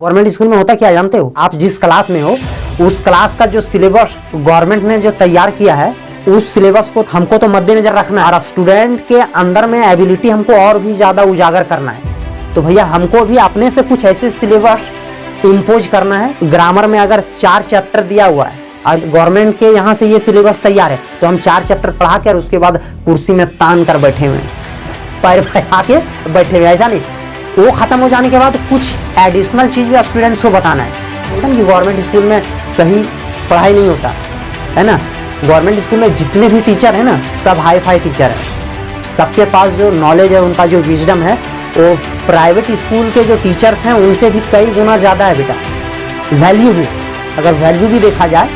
Government school में होता क्या जानते हो? आप जिस क्लास में हो उस क्लास का जो सिलेबस गवर्नमेंट ने जो तैयार किया है उस सिलेबस को हमको तो मद्देनजर रखना है और स्टूडेंट के अंदर में एबिलिटी हमको और भी ज़्यादा उजागर करना है। तो भैया हमको भी अपने से कुछ ऐसे सिलेबस इम्पोज करना है। ग्रामर में अगर 4 चैप्टर दिया हुआ है और गवर्नमेंट के यहाँ से ये सिलेबस तैयार है तो हम 4 चैप्टर पढ़ा के और उसके बाद कुर्सी में तान कर बैठे हुए पैर फैला के बैठे हुए, ऐसा नहीं। वो खत्म हो जाने के बाद कुछ एडिशनल चीज़ भी स्टूडेंट्स को बताना है कि गवर्नमेंट स्कूल में सही पढ़ाई नहीं होता है ना। गवर्नमेंट स्कूल में जितने भी टीचर हैं ना सब हाई फाई टीचर हैं, सबके पास जो नॉलेज है उनका जो विजडम है वो प्राइवेट स्कूल के जो टीचर्स हैं उनसे भी कई गुना ज़्यादा है बेटा। वैल्यू भी, अगर वैल्यू भी देखा जाए,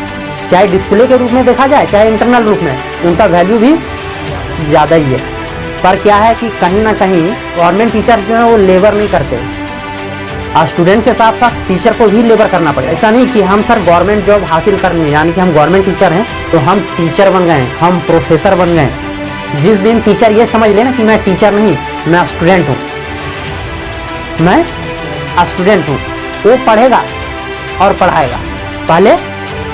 चाहे डिस्प्ले के रूप में देखा जाए चाहे इंटरनल रूप में, उनका वैल्यू भी ज़्यादा ही है। पर क्या है कि कहीं ना कहीं गवर्नमेंट टीचर जो है वो लेबर नहीं करते और स्टूडेंट के साथ साथ टीचर को भी लेबर करना पड़ेगा। ऐसा नहीं कि हम सर गवर्नमेंट जॉब हासिल करनी है यानी कि हम गवर्नमेंट टीचर हैं तो हम टीचर बन गए, हम प्रोफेसर बन गए। जिस दिन टीचर ये समझ लेना कि मैं टीचर नहीं, मैं स्टूडेंट हूँ, मैं स्टूडेंट हूँ, वो पढ़ेगा और पढ़ाएगा। पहले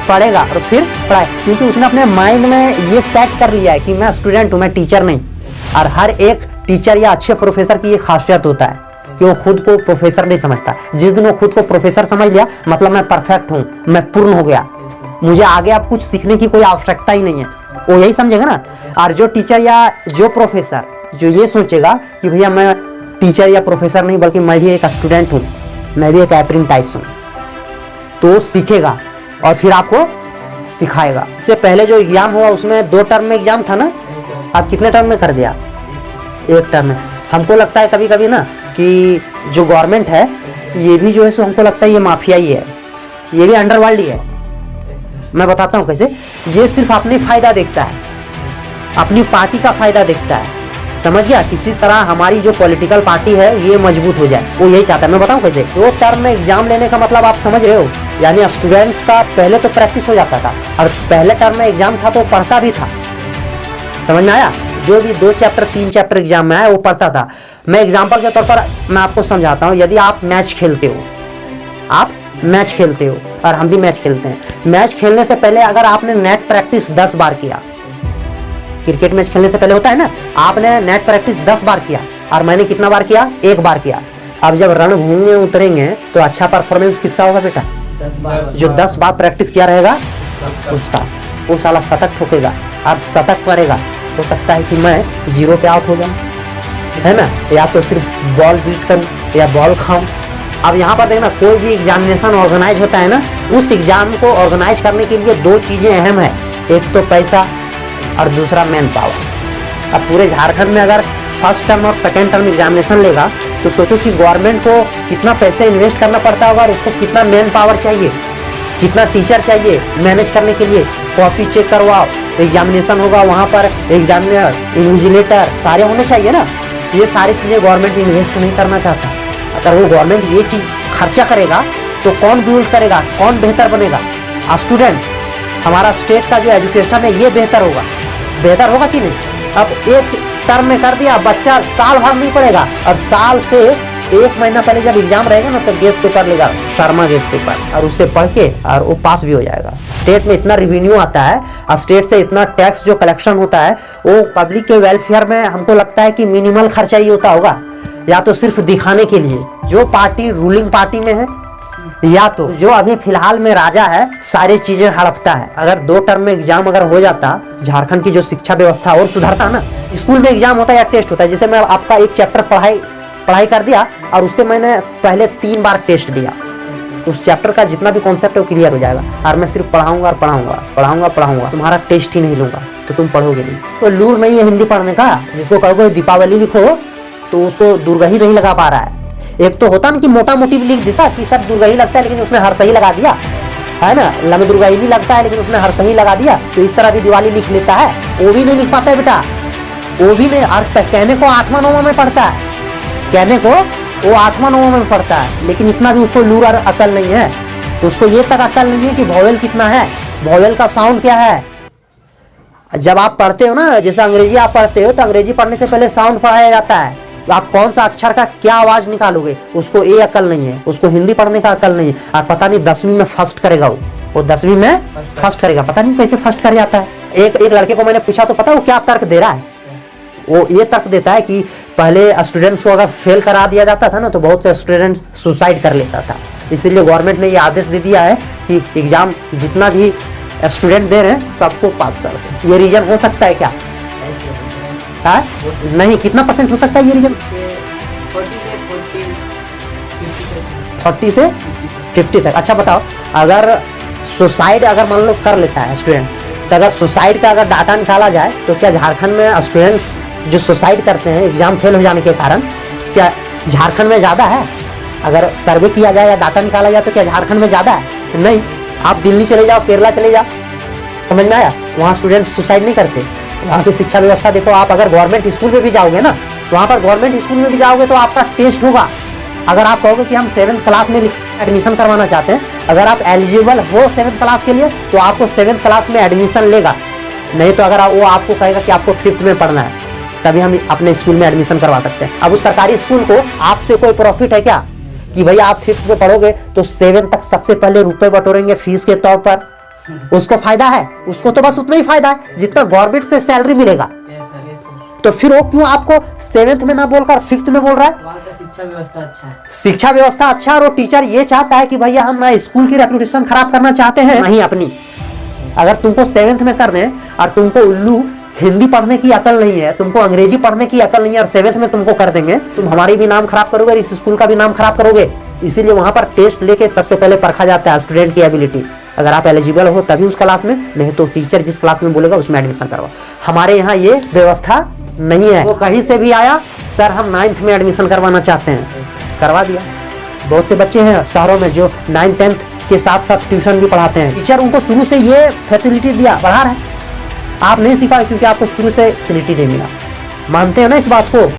पढ़ेगा और फिर पढ़ाए, क्योंकि उसने अपने माइंड में ये सेट कर लिया है कि मैं स्टूडेंट हूँ, मैं टीचर नहीं। और हर एक टीचर या अच्छे प्रोफेसर की ये खासियत होता है कि वो खुद को प्रोफेसर नहीं समझता। जिस दिन वो खुद को प्रोफेसर समझ लिया मतलब मैं परफेक्ट हूँ, मैं पूर्ण हो गया, मुझे आगे अब कुछ सीखने की कोई आवश्यकता ही नहीं है, वो यही समझेगा ना। और जो टीचर या जो प्रोफेसर जो ये सोचेगा कि भैया मैं टीचर या प्रोफेसर नहीं बल्कि मैं भी एक स्टूडेंट हूँ, मैं भी एक अप्रेंटिस हूँ, तो सीखेगा और फिर आपको सिखाएगा। इससे पहले जो एग्जाम हुआ उसमें 2 टर्म में एग्जाम था ना, आप कितने टर्म में कर दिया? 1 टर्म में। हमको लगता है कभी कभी ना कि जो गवर्नमेंट है ये भी जो है सो हमको लगता है ये माफिया ही है, ये भी अंडरवर्ल्ड ही है। मैं बताता हूँ कैसे। ये सिर्फ अपनी फायदा देखता है, अपनी पार्टी का फायदा देखता है, समझ गया। किसी तरह हमारी जो पॉलिटिकल पार्टी है ये मजबूत हो जाए, वो यही चाहता है। मैं बताऊँ कैसे। 2 टर्म में एग्जाम लेने का मतलब आप समझ रहे हो, यानी स्टूडेंट्स का पहले तो प्रैक्टिस हो जाता था और पहले टर्म में एग्जाम था तो पढ़ता भी था, समझ में आया। जो भी 2 चैप्टर 3 चैप्टर एग्जाम में आया वो पढ़ता था। मैं एग्जाम्पल के तौर पर मैं आपको समझाता हूँ। यदि आप मैच खेलते हो, आप मैच खेलते हो और हम भी मैच खेलते हैं। मैच खेलने से पहले अगर आपने नेट प्रैक्टिस 10 बार किया, क्रिकेट मैच खेलने से पहले होता है ना, आपने नेट प्रैक्टिस 10 बार किया और मैंने कितना बार किया? 1 बार किया। अब जब रणभूमि में उतरेंगे तो अच्छा परफॉर्मेंस किसका होगा बेटा? 10 बार। जो 10 बार प्रैक्टिस किया रहेगा उसका। वो साला शतक ठोकेगा और शतक पड़ेगा। हो सकता है कि मैं 0 पे आउट हो जाऊं, है ना, या तो सिर्फ बॉल बीट करूं या बॉल खाऊं। अब यहाँ पर देखना, कोई भी एग्जामिनेशन ऑर्गेनाइज होता है ना, उस एग्जाम को ऑर्गेनाइज करने के लिए 2 चीजें अहम है, एक तो पैसा और दूसरा मैन पावर। अब पूरे झारखंड में अगर फर्स्ट टर्म और सेकेंड टर्म एग्जामिनेशन लेगा तो सोचो कि गवर्नमेंट को कितना पैसे इन्वेस्ट करना पड़ता होगा और उसको कितना मैन पावर चाहिए, कितना टीचर चाहिए मैनेज करने के लिए। कॉपी चेक करवाओ, एग्जामिनेशन होगा वहाँ पर, एग्जामिनर, इन्विजिलेटर सारे होने चाहिए ना। ये सारी चीज़ें गवर्नमेंट इन्वेस्ट नहीं करना चाहता। अगर वो गवर्नमेंट ये चीज़ खर्चा करेगा तो कौन बिल्ड करेगा, कौन बेहतर बनेगा? स्टूडेंट। हमारा स्टेट का जो एजुकेशन है ये बेहतर होगा, बेहतर होगा कि नहीं? अब 1 टर्म में कर दिया, बच्चा साल भर नहीं पढ़ेगा और साल से 1 महीना पहले जब एग्जाम रहेगा ना तो गेस्ट पेपर लेगा, शर्मा गेस्ट पेपर, और उससे पढ़ के और वो पास भी हो जाएगा। स्टेट में इतना रिवेन्यू आता है और स्टेट से इतना टैक्स जो कलेक्शन होता है वो पब्लिक के वेलफेयर में हमको लगता है कि मिनिमल खर्चा ही होता होगा, या तो सिर्फ दिखाने के लिए जो पार्टी रूलिंग पार्टी में है या तो जो अभी फिलहाल में राजा है सारी चीजें हड़पता है। अगर 2 टर्म में एग्जाम अगर हो जाता, झारखंड की जो शिक्षा व्यवस्था और सुधरता ना। स्कूल में एग्जाम होता है या टेस्ट होता है, जैसे मैं आपका 1 चैप्टर पढ़ाई कर दिया और उससे मैंने पहले 3 बार टेस्ट दिया, उस चैप्टर का जितना भी कॉन्सेप्ट है वो क्लियर हो जाएगा और मैं सिर्फ पढ़ाऊंगा और पढ़ाऊंगा, तुम्हारा टेस्ट ही नहीं लूंगा तो तुम पढ़ोगे नहीं। तो लूर नहीं है हिंदी पढ़ने का। जिसको कहोगे दीपावली लिखो तो उसको दुर्गा ही नहीं लगा पा रहा है। एक तो होता ना कि मोटा मोटी भी लिख देता कि सब दुर्गा ही लगता है लेकिन उसने हर सही लगा दिया, है ना, लम दुर्गा ही लगता है लेकिन उसने हर सही लगा दिया। तो इस तरह भी दिवाली लिख लेता है, वो भी नहीं लिख पाता है बेटा, वो भी नहीं। और कहने को 8वां 9वां में पढ़ता है, कहने को वो 8वां 9वां में पढ़ता है, लेकिन इतना भी उसको लूर और अकल नहीं है। तो उसको ये तक अकल नहीं है कि वॉवेल कितना है, वॉवेल का साउंड क्या है। जब आप पढ़ते हो ना, जैसे अंग्रेजी आप पढ़ते हो तो अंग्रेजी पढ़ने से पहले साउंड पढ़ाया जाता है, आप कौन सा अक्षर का क्या आवाज निकालोगे, उसको ये अकल नहीं है, उसको हिंदी पढ़ने का अकल नहीं है। आप पता नहीं 10वीं में फर्स्ट करेगा, वो 10वीं में फर्स्ट करेगा, पता नहीं कैसे फर्स्ट कर जाता है। एक लड़के को मैंने पूछा तो पता वो क्या तर्क दे रहा है, वो ये तर्क देता है कि पहले स्टूडेंट्स को अगर फेल करा दिया जाता था ना तो बहुत से स्टूडेंट्स सुसाइड कर लेता था, इसीलिए गवर्नमेंट ने ये आदेश दे दिया है कि एग्जाम जितना भी स्टूडेंट दे रहे हैं सबको पास कर दो। ये रीजन हो सकता है क्या? नहीं, कितना परसेंट हो सकता है ये रीजन? 40 से 50 तक। अच्छा बताओ, अगर सुसाइड अगर मान लो कर लेता है स्टूडेंट, तो अगर सुसाइड का अगर डाटा निकाला जाए तो क्या झारखंड में स्टूडेंट्स जो सुसाइड करते हैं एग्जाम फेल हो जाने के कारण, क्या झारखंड में ज़्यादा है? अगर सर्वे किया जाए या डाटा निकाला जाए तो क्या झारखंड में ज़्यादा है? नहीं। आप दिल्ली चले जाओ, केरला चले जाओ, समझ में आया, वहाँ स्टूडेंट्स सुसाइड नहीं करते। वहाँ की शिक्षा व्यवस्था देखो। आप अगर गवर्नमेंट स्कूल में भी जाओगे ना, वहाँ पर गवर्नमेंट स्कूल में भी जाओगे तो आपका टेस्ट होगा। अगर आप कहोगे कि हम 7th क्लास में एडमिशन करवाना चाहते हैं, अगर आप एलिजिबल हो 7th क्लास के लिए तो आपको 7th क्लास में एडमिशन लेगा। नहीं तो अगर वो आपको कहेगा कि आपको 5th में पढ़ना है, तभी हम अपने स्कूल में एडमिशन करवा सकते हैं। अब उस सरकारी स्कूल को आपसे कोई प्रॉफिट है क्या कि भैया आप 5th में पढ़ोगे तो 7th तक सबसे पहले रुपए बटोरेंगे फीस के तौर पर? उसको फायदा है? उसको तो बस उतना ही फायदा है जितना गवर्नमेंट से सैलरी मिलेगा। तो फिर वो क्यों आपको 7th में ना बोलकर 5th में बोल रहा है? शिक्षा व्यवस्था अच्छा है, शिक्षा व्यवस्था अच्छा, और वो टीचर ये चाहता है कि भैया हम ना स्कूल की रेपुटेशन खराब करना चाहते हैं नहीं अपनी। अगर तुमको 7th में कर दें और तुमको उल्लू हिंदी पढ़ने की अकल नहीं है, तुमको अंग्रेजी पढ़ने की अकल नहीं है और 7th में तुमको कर देंगे, तुम हमारी भी नाम खराब करोगे, इस स्कूल का भी नाम खराब करोगे। इसीलिए वहां पर टेस्ट लेके सबसे पहले परखा जाता है स्टूडेंट की एबिलिटी। अगर आप एलिजिबल हो तभी उस क्लास में, नहीं तो टीचर जिस क्लास में बोलेगा उसमें एडमिशन करवाओ। हमारे यहाँ ये व्यवस्था नहीं है। वो कहीं से भी आया, सर हम 9th में एडमिशन करवाना चाहते हैं, करवा दिया। बहुत से बच्चे हैं शहरों में जो 9th 10th के साथ साथ ट्यूशन भी पढ़ाते हैं, टीचर उनको शुरू से ये फैसिलिटी दिया, पढ़ा रहे। आप नहीं सीख पाए क्योंकि आपको शुरू से फैसिलिटी नहीं मिला। मानते हैं ना इस बात को?